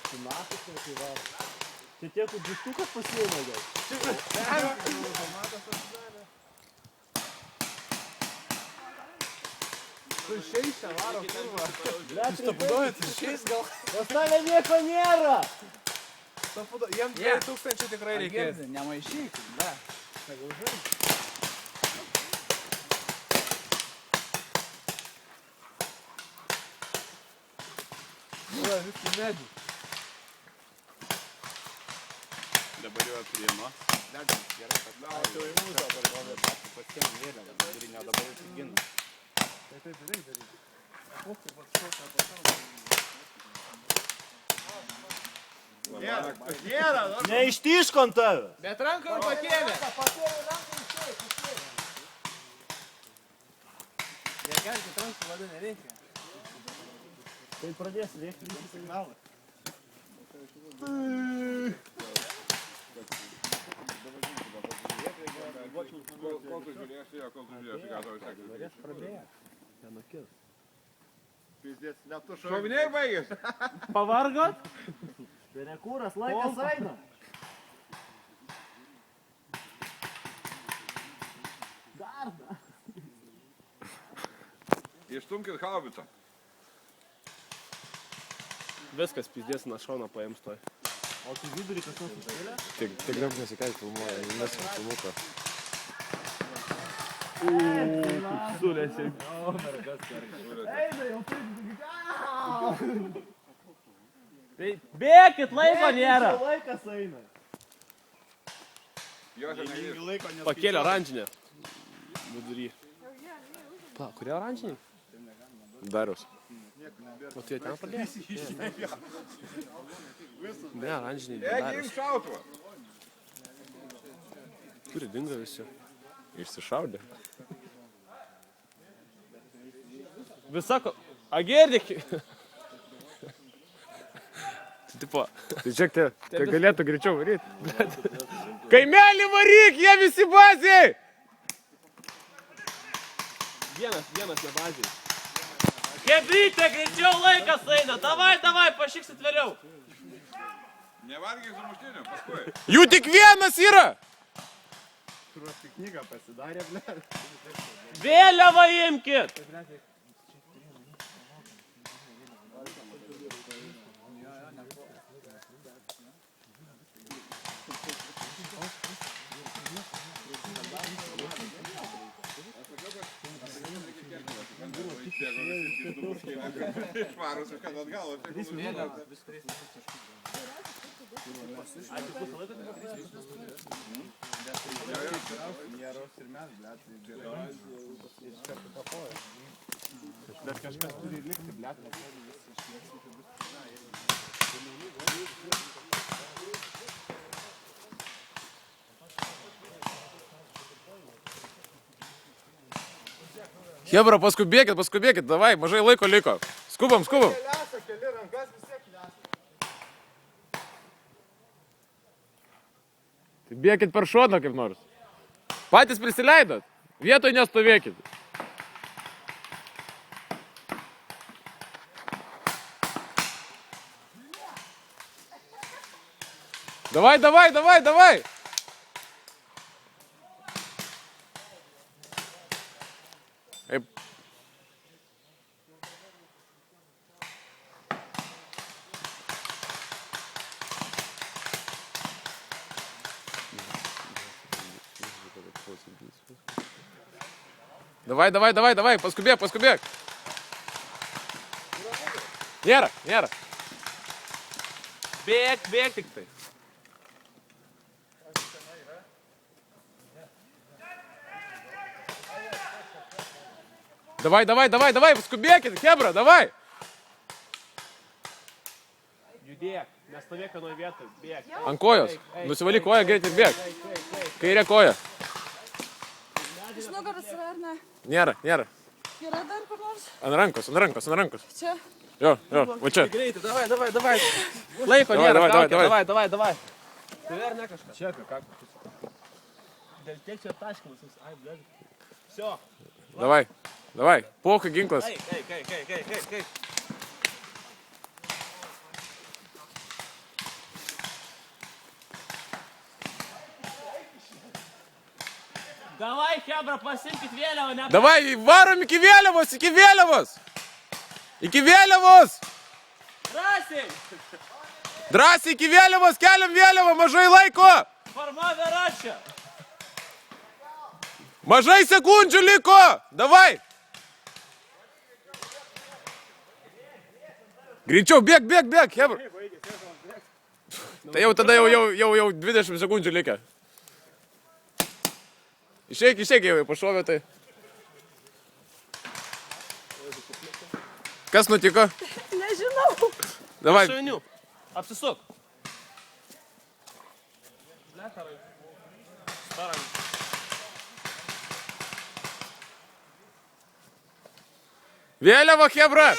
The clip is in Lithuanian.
Nakas, tai va. Čia tiek, kur duštukas pasiėmė gal. Tu šiais čia varo kurva. Jūs tapuduojat šiais gal? Pas tave nieko nėra. Jiem 2000 tikrai reikės. Nemaišyk, ne. Tegul žaidžia. Visi medžiai. Dabar jau priima. Gerai, kad jau į mūsų dabar gal pasiėmė vėliavą, vidurinio dabar jau gina. Taip, reikia daryti. Nėra, Neištiško ant tave. Bet ranką pakėlė. Nekelkit rankų, vada nereikia. Tai pradės rėkti visi signalą. Kol tu žiūrėsi, ką tau sekasi. Norės prabėję. Nenukis. Pizdės, net tu Šoviniai baigės. Pavargot? Tai nekūras, laikas eina. Dar. Išstumkit haubicą. Viskas pizdės nuo šono paims toj. O tu vidurį kas nors užkėlė? Tik daug nesikelt filmuoja, nesu filmuką. Kaip sulėsi. O, mergas karkas. Eina jau taip. Tai bėkit, laiko nėra. Laikas eina. Jos negrįžt. Pakėlė oranžinę. Vidury. Pa, kurie oranžiniai? Darius. O tai ten pradėjo? Ne, oranžiniai. Egi im šautuvą. Kuri dingo visi? Išsišaudė. Visako, agėrdik. Tipo, Tai čia tai galėtų greičiau varyti. Kaimelį varyk, jie visi baziai! vienas nebaziai. Hebrytė, greičiau laikas eina. Davai, pašyksit vėliau. Nevargiai su muštiniu, paskui. Jų tik vienas yra! Ruošti knygą pasidarė, ble. Vėliavą imkit. Išvarus, kad atgal, o čia Bet kažkas turi likti, ble. Hebra, paskubėkit, davai, mažai laiko liko. Skubam. Keliasa, keli rankas vis tiek keliasa. Tai bėkit per šoną kaip nors. Patys prisileidot. Vietoj nestovėkit. Davai. Eip. Davai, paskubėk. Nėra. Bėk tik tai. Davai, paskubėkit, Hebra, davai. Judėk, nestovėk vienoj vietoj, bėk. Ant kojos. Nusivalyk koją, greit ir bėk. Kairė koja. Iš nugaros yra, ar ne? Nėra. Yra dar kur nors? Ant rankos. Čia? Jo, va čia. Greitai, davai. Laiko nėra, davai. Tai ar ne kažką? Čia ką. Dėl tiek čia taškimas. Ai, blėd. Всё. Davai. Pokai ginklas. Eik. Давай, Хебра, pasiimkit vėliavą, ne... Давай, varom iki vėliavos, iki vėliavos. Iki vėliavos. Drąsiai! Drąsiai iki vėliavos, keliam vėliavą, mažai laiko. Formavę rašę! Mažai sekundžių liko. Davai. Greičiau, bėg, Hebra. Tai jau tada jau 20 sekundžių likę. Išeik, jau pašovė tai. Kas nutiko? Nežinau. Davai. Šaunių. Apsisuk. Vėliava, Hebra.